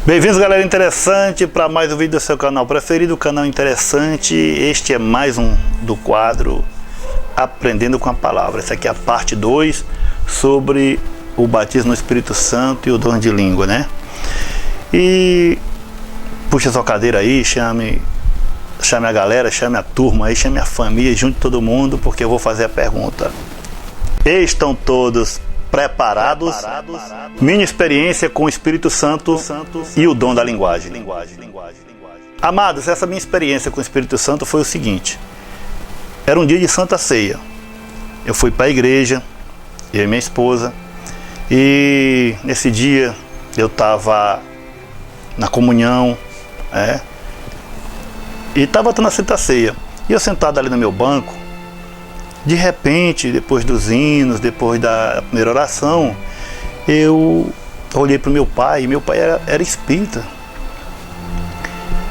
Bem-vindos, galera interessante, para mais um vídeo do seu canal preferido, o canal Interessante. Este é mais um do quadro Aprendendo com a Palavra. Essa aqui é a parte 2 sobre o batismo no Espírito Santo e o dom de língua, né? E puxa sua cadeira aí, chame a galera, chame a turma aí, chame a família, junte todo mundo, porque eu vou fazer a pergunta. Estão todos preparados? Minha experiência com o Espírito Santo e o dom da linguagem. Amados, essa minha experiência com o Espírito Santo foi o seguinte. Era um dia de Santa Ceia. Eu fui para a igreja, eu e minha esposa, e nesse dia eu estava na comunhão, e estava tendo a Santa Ceia. E eu sentado ali no meu banco, de repente, depois dos hinos, depois da primeira oração, eu olhei para o meu pai, e meu pai era espírita.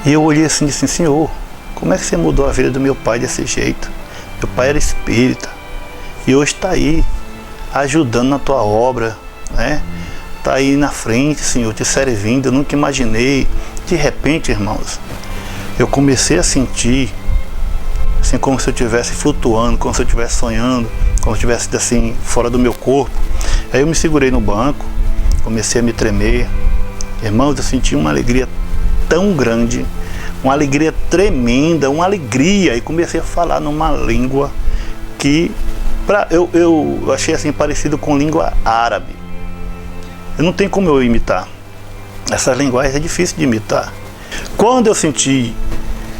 E eu olhei assim e disse: Senhor, como é que você mudou a vida do meu pai desse jeito? Meu pai era espírita, e hoje está aí, ajudando na tua obra, né? Está aí na frente, Senhor, te servindo. Eu nunca imaginei. De repente, irmãos, eu comecei a sentir assim, como se eu estivesse flutuando, como se eu estivesse sonhando, como se eu estivesse assim, fora do meu corpo. Aí eu me segurei no banco, comecei a me tremer. Irmãos, eu senti uma alegria tão grande, uma alegria tremenda, uma alegria, e comecei a falar numa língua que eu achei assim parecido com língua árabe. Eu não tenho como eu imitar. Essas linguagens é difícil de imitar. Quando eu senti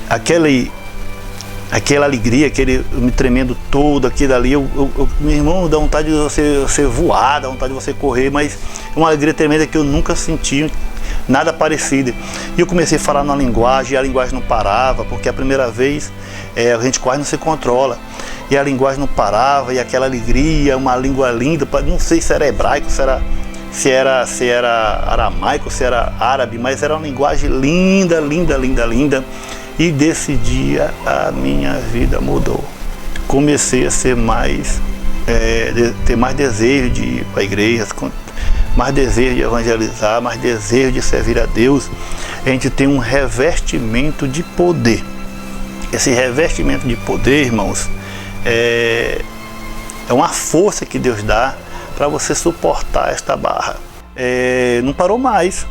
aquela alegria, aquele me tremendo todo, aquilo ali, meu irmão, dá vontade de você voar, dá vontade de você correr, mas é uma alegria tremenda que eu nunca senti nada parecido. E eu comecei a falar na linguagem, e a linguagem não parava, porque a primeira vez a gente quase não se controla, e a linguagem não parava, e aquela alegria, uma língua linda, não sei se era hebraico, se era aramaico, se era árabe, mas era uma linguagem linda, linda, linda, linda. E desse dia a minha vida mudou. Comecei a ser ter mais desejo de ir para a igreja, mais desejo de evangelizar, mais desejo de servir a Deus. A gente tem um revestimento de poder. Esse revestimento de poder, irmãos, é uma força que Deus dá para você suportar esta barra. Não parou mais.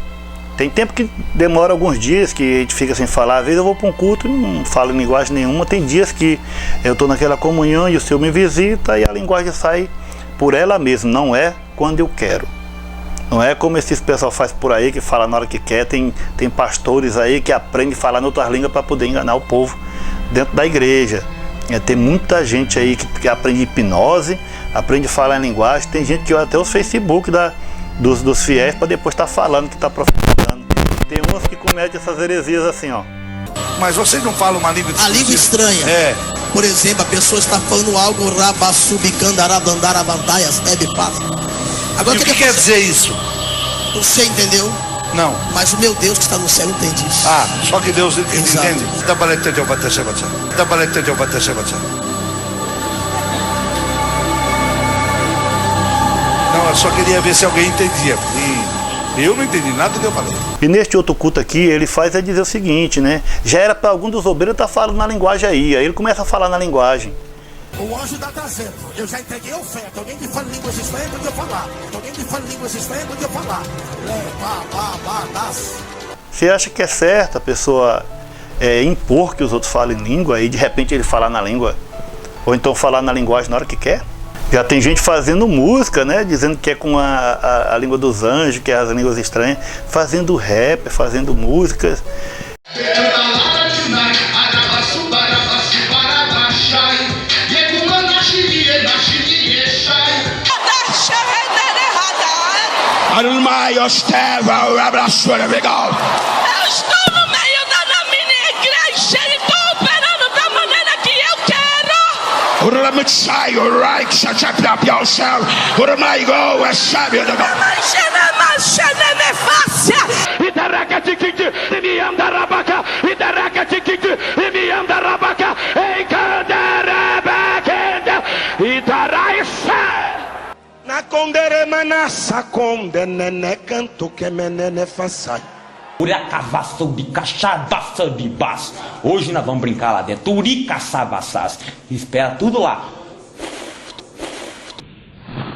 Tem tempo que demora alguns dias que a gente fica sem falar. Às vezes eu vou para um culto e não falo em linguagem nenhuma. Tem dias que eu estou naquela comunhão e o Senhor me visita e a linguagem sai por ela mesma. Não é quando eu quero. Não é como esses pessoal faz por aí, que fala na hora que quer. Tem pastores aí que aprendem a falar em outras línguas para poder enganar o povo dentro da igreja. Tem muita gente aí que aprende hipnose, aprende a falar em linguagem. Tem gente que olha até os Facebook dos fiéis para depois estar falando que está profetizando. Tem uns que cometem essas heresias assim, ó. Mas vocês não falam uma língua a língua estranha. Por exemplo, a pessoa está falando algo Agora, e o que quer dizer isso? Você entendeu? Não. Mas o meu Deus que está no céu entende isso. Só que Deus entende. Não, eu só queria ver se alguém entendia. E eu não entendi nada do que eu falei. E neste outro culto aqui, ele faz dizer o seguinte, né? Já era para algum dos obreiros estar falando na linguagem aí. Aí ele começa a falar na linguagem. O anjo está trazendo. Eu já entreguei a oferta. Alguém me fala línguas estranhas quando eu falar. Alguém me fala línguas estranhas quando eu falar. Você acha que é certo a pessoa impor que os outros falem língua e de repente ele falar na língua? Ou então falar na linguagem na hora que quer? Já tem gente fazendo música, né? Dizendo que é com a língua dos anjos, que é as línguas estranhas, fazendo rap, fazendo músicas. Na condere manassa conde nene canto que menene façai. Hoje nós vamos brincar lá dentro. Turicaçabaçás. Espera tudo lá.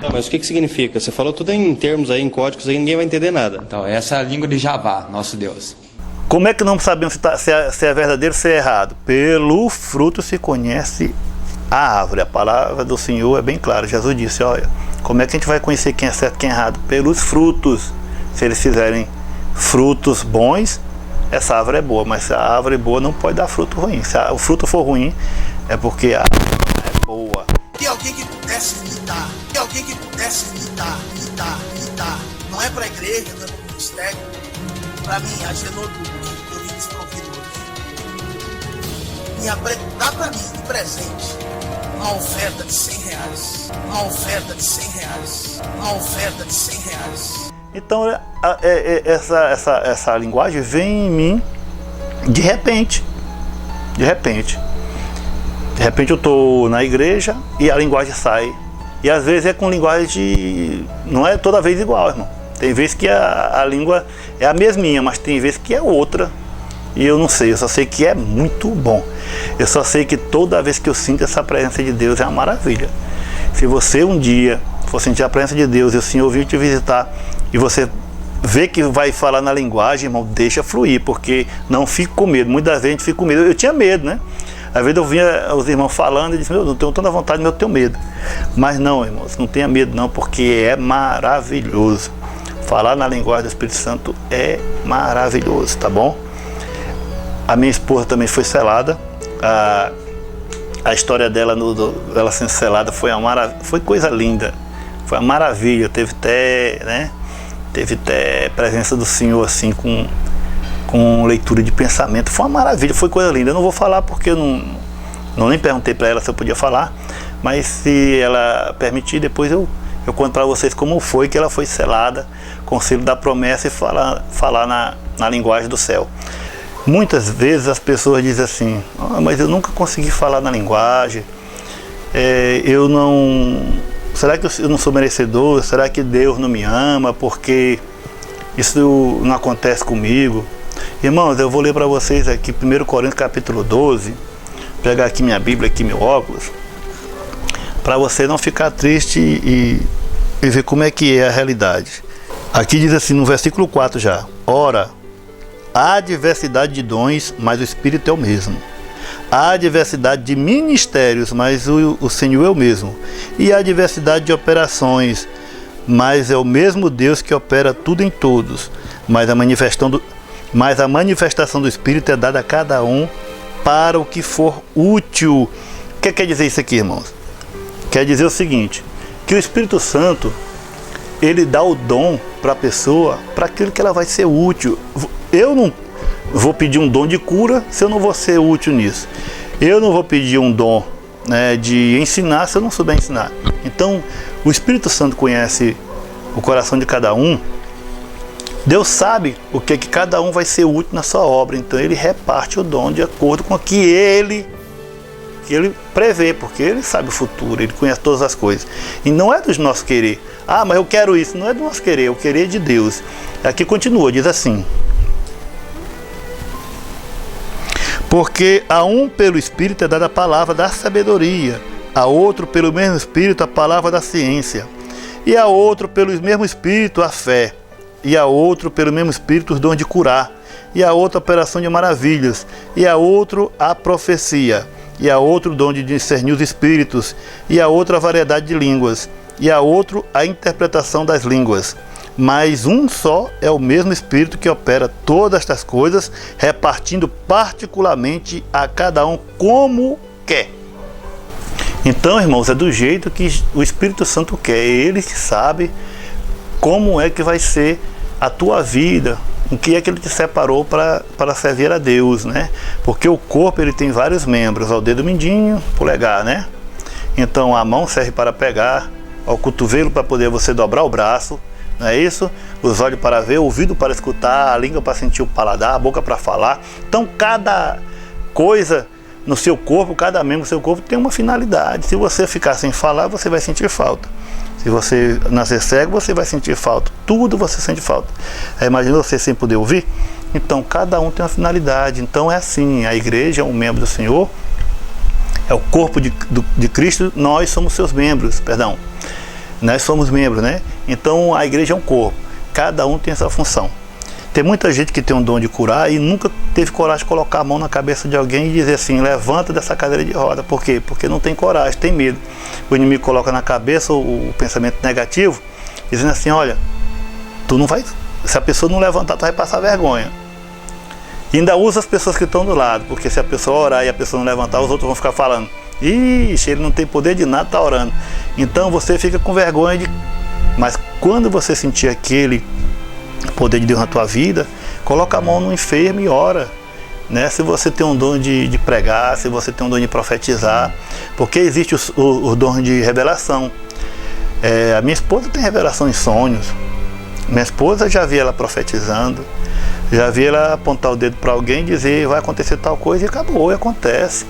Não, mas o que significa? Você falou tudo em termos aí, em códigos aí, ninguém vai entender nada. Então, essa é a língua de Javá, nosso Deus. Como é que não sabemos se é verdadeiro ou se é errado? Pelo fruto se conhece a árvore. A palavra do Senhor é bem clara. Jesus disse, olha, como é que a gente vai conhecer quem é certo e quem é errado? Pelos frutos. Se eles fizerem frutos bons, essa árvore é boa. Mas se a árvore é boa, não pode dar fruto ruim. Se o fruto for ruim, é porque a árvore não é boa. Tem alguém que pudesse imitar. Tem alguém que pudesse imitar. Não é pra igreja, não é pro ministério. Pra mim, a Genoduc, eu vim desprovido hoje. Dá pra mim, de presente, uma oferta de 100 reais. Uma oferta de 100 reais. Uma oferta de 100 reais. Então, essa linguagem vem em mim de repente. De repente. De repente eu estou na igreja e a linguagem sai. E às vezes é com linguagem de... Não é toda vez igual, irmão. Tem vezes que a língua é a mesminha, mas tem vezes que é outra. E eu não sei, eu só sei que é muito bom. Eu só sei que toda vez que eu sinto essa presença de Deus é uma maravilha. Se você um dia for sentir a presença de Deus e o Senhor vir te visitar e você vê que vai falar na linguagem, irmão, deixa fluir, porque não fique com medo. Muitas vezes a gente fica com medo. Eu tinha medo, né? Às vezes eu via os irmãos falando e disse, meu, não tenho tanta vontade, mas eu tenho medo. Mas não, irmãos, não tenha medo não, porque é maravilhoso. Falar na linguagem do Espírito Santo é maravilhoso, tá bom? A minha esposa também foi selada. A história dela, ela sendo selada, foi coisa linda. Foi uma maravilha. Teve até presença do Senhor assim com leitura de pensamento. Foi uma maravilha, foi coisa linda. Eu não vou falar porque eu não nem perguntei para ela se eu podia falar, mas se ela permitir, depois eu conto para vocês como foi que ela foi selada com o selo da promessa e falar na linguagem do céu. Muitas vezes as pessoas dizem assim, mas eu nunca consegui falar na linguagem, será que eu não sou merecedor? Será que Deus não me ama porque isso não acontece comigo? Irmãos, eu vou ler para vocês aqui 1 Coríntios capítulo 12, pegar aqui minha Bíblia, aqui meu óculos, para você não ficar triste e ver como é que é a realidade. Aqui diz assim no versículo 4 já, ora, há diversidade de dons, mas o Espírito é o mesmo. Há diversidade de ministérios, mas o Senhor é o mesmo. E há diversidade de operações, mas é o mesmo Deus que opera tudo em todos. Mas a manifestação do Espírito é dada a cada um para o que for útil. O que quer dizer isso aqui, irmãos? Quer dizer o seguinte, que o Espírito Santo, ele dá o dom para a pessoa, para aquilo que ela vai ser útil. Eu não vou pedir um dom de cura se eu não vou ser útil nisso. Eu não vou pedir um dom, né, de ensinar se eu não souber ensinar. Então, o Espírito Santo conhece o coração de cada um. Deus sabe o que cada um vai ser útil na sua obra. Então, Ele reparte o dom de acordo com o que Ele prevê, porque Ele sabe o futuro, Ele conhece todas as coisas. E não é dos nossos querer. Ah, mas eu quero isso. Não é do nosso querer, é o querer de Deus. Aqui continua, diz assim. Porque a um pelo Espírito é dada a palavra da sabedoria, a outro pelo mesmo Espírito a palavra da ciência, e a outro pelo mesmo Espírito a fé, e a outro pelo mesmo Espírito os dons de curar, e a outra a operação de maravilhas, e a outro a profecia, e a outro o dom de discernir os espíritos, e a outra a variedade de línguas, e a outro a interpretação das línguas. Mas um só é o mesmo Espírito que opera todas estas coisas, repartindo particularmente a cada um como quer. Então, irmãos, é do jeito que o Espírito Santo quer. É Ele que sabe como é que vai ser a tua vida, em que é que Ele te separou para servir a Deus, né? Porque o corpo, ele tem vários membros, o dedo mindinho, polegar, né? Então, a mão serve para pegar, o cotovelo para poder você dobrar o braço, não é isso? Os olhos para ver, o ouvido para escutar, a língua para sentir o paladar, a boca para falar. Então, cada coisa no seu corpo, cada membro do seu corpo tem uma finalidade. Se você ficar sem falar, você vai sentir falta. Se você nascer cego, você vai sentir falta. Tudo você sente falta. Imagina você sem poder ouvir. Então cada um tem uma finalidade. Então é assim, a igreja é um membro do Senhor, é o corpo de Cristo, nós somos seus membros, perdão. Nós somos membros, né? Então a igreja é um corpo, cada um tem essa função. Tem muita gente que tem um dom de curar e nunca teve coragem de colocar a mão na cabeça de alguém e dizer assim, levanta dessa cadeira de roda. Por quê? Porque não tem coragem, tem medo. O inimigo coloca na cabeça o pensamento negativo, dizendo assim, olha, tu não vai, se a pessoa não levantar, tu vai passar vergonha. E ainda usa as pessoas que estão do lado, porque se a pessoa orar e a pessoa não levantar, os outros vão ficar falando, ixi, ele não tem poder de nada, tá orando. Então você fica com vergonha de... Mas quando você sentir aquele poder de Deus na tua vida, coloca a mão no enfermo e ora, né? Se você tem um dom de pregar, se você tem um dom de profetizar, porque existe o dom de revelação. A minha esposa tem revelação em sonhos. Minha esposa, já vi ela profetizando, já vi ela apontar o dedo para alguém e dizer vai acontecer tal coisa e acabou, e acontece.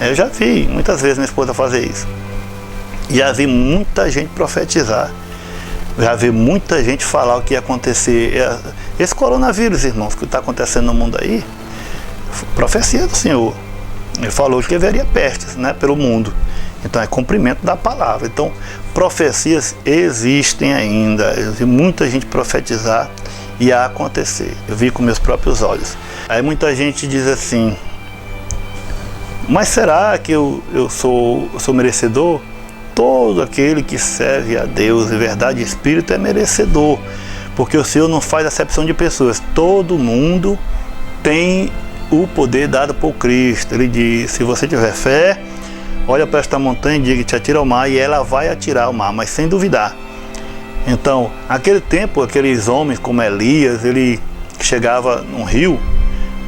Eu já vi muitas vezes minha esposa fazer isso. Já vi muita gente profetizar. Já vi muita gente falar o que ia acontecer. Esse coronavírus, irmãos, que está acontecendo no mundo aí, profecia do Senhor. Ele falou que haveria pestes, né, pelo mundo. Então é cumprimento da palavra. Então profecias existem ainda. Eu vi muita gente profetizar e a acontecer. Eu vi com meus próprios olhos. Aí muita gente diz assim, mas será que eu sou merecedor? Todo aquele que serve a Deus em verdade e espírito é merecedor, porque o Senhor não faz acepção de pessoas. Todo mundo tem o poder dado por Cristo. Ele diz, se você tiver fé, olha para esta montanha e diga que te atira ao mar, e ela vai atirar ao mar, mas sem duvidar. Então, naquele tempo, aqueles homens como Elias, ele chegava num rio,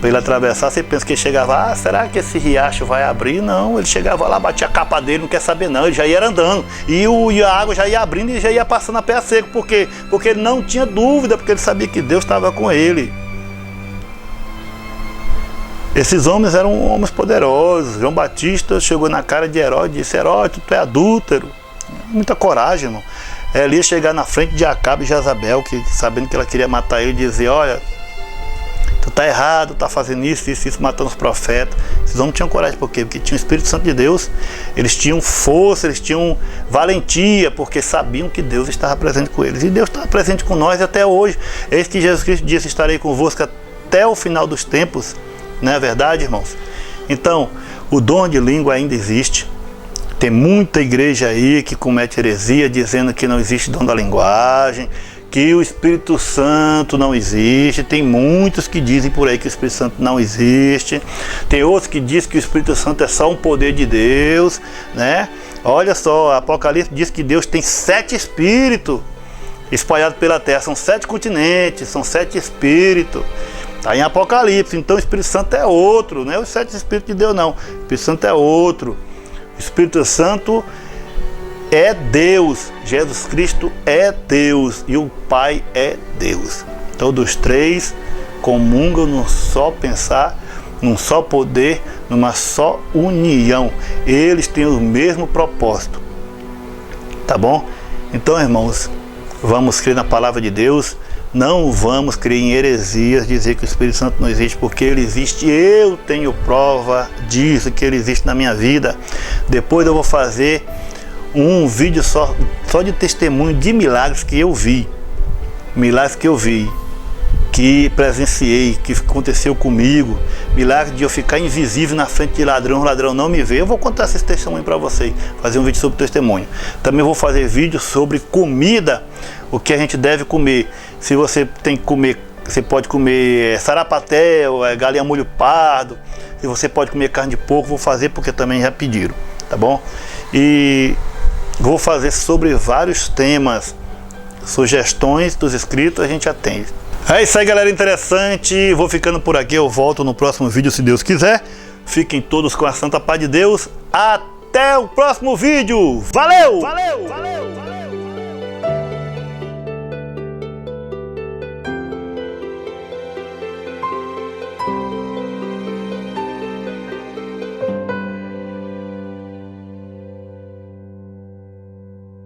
para ele atravessar, você pensa que ele chegava, será que esse riacho vai abrir? Não, ele chegava lá, batia a capa dele, não quer saber não, ele já ia andando, e a água já ia abrindo e já ia passando a pé seco. Por quê? Porque ele não tinha dúvida, porque ele sabia que Deus estava com ele. Esses homens eram homens poderosos. João Batista chegou na cara de Herodes e disse, Herodes, tu é adúltero. Muita coragem, irmão. Elias chegar na frente de Acabe e Jezabel, que sabendo que ela queria matar ele, dizer, olha, tu tá errado, tá fazendo isso, matando os profetas. Esses homens tinham coragem, por quê? Porque tinham o Espírito Santo de Deus, eles tinham força, eles tinham valentia, porque sabiam que Deus estava presente com eles. E Deus está presente com nós até hoje. Eis que Jesus Cristo disse, estarei convosco até o final dos tempos. Não é verdade, irmãos? Então, o dom de língua ainda existe. Tem muita igreja aí que comete heresia, dizendo que não existe dom da linguagem, que o Espírito Santo não existe. Tem muitos que dizem por aí que o Espírito Santo não existe. Tem outros que dizem que o Espírito Santo é só um poder de Deus, né? Olha só, Apocalipse diz que Deus tem 7 espíritos espalhados pela terra. São 7 continentes, são 7 espíritos. Está em Apocalipse. Então o Espírito Santo é outro, não é os 7 espíritos de Deus não. O Espírito Santo é outro. O Espírito Santo é Deus, Jesus Cristo é Deus e o Pai é Deus. Então os 3 comungam num só pensar, num só poder, numa só união. Eles têm o mesmo propósito. Tá bom? Então, irmãos, vamos crer na palavra de Deus. Não vamos crer em heresias, dizer que o Espírito Santo não existe, porque ele existe. Eu tenho prova disso, que ele existe na minha vida. Depois eu vou fazer um vídeo só de testemunho de milagres que eu vi. Milagres que eu vi, que presenciei, que aconteceu comigo. Milagre de eu ficar invisível na frente de ladrão, o ladrão não me vê. Eu vou contar esses testemunhos para vocês, fazer um vídeo sobre testemunho. Também vou fazer vídeo sobre comida, o que a gente deve comer. Se você tem que comer, você pode comer sarapatel, galinha molho pardo. Se você pode comer carne de porco, vou fazer porque também já pediram, tá bom? E vou fazer sobre vários temas, sugestões dos inscritos a gente atende. É isso aí, galera, interessante. Vou ficando por aqui, eu volto no próximo vídeo se Deus quiser. Fiquem todos com a santa paz de Deus. Até o próximo vídeo. Valeu! Valeu! Valeu! Valeu!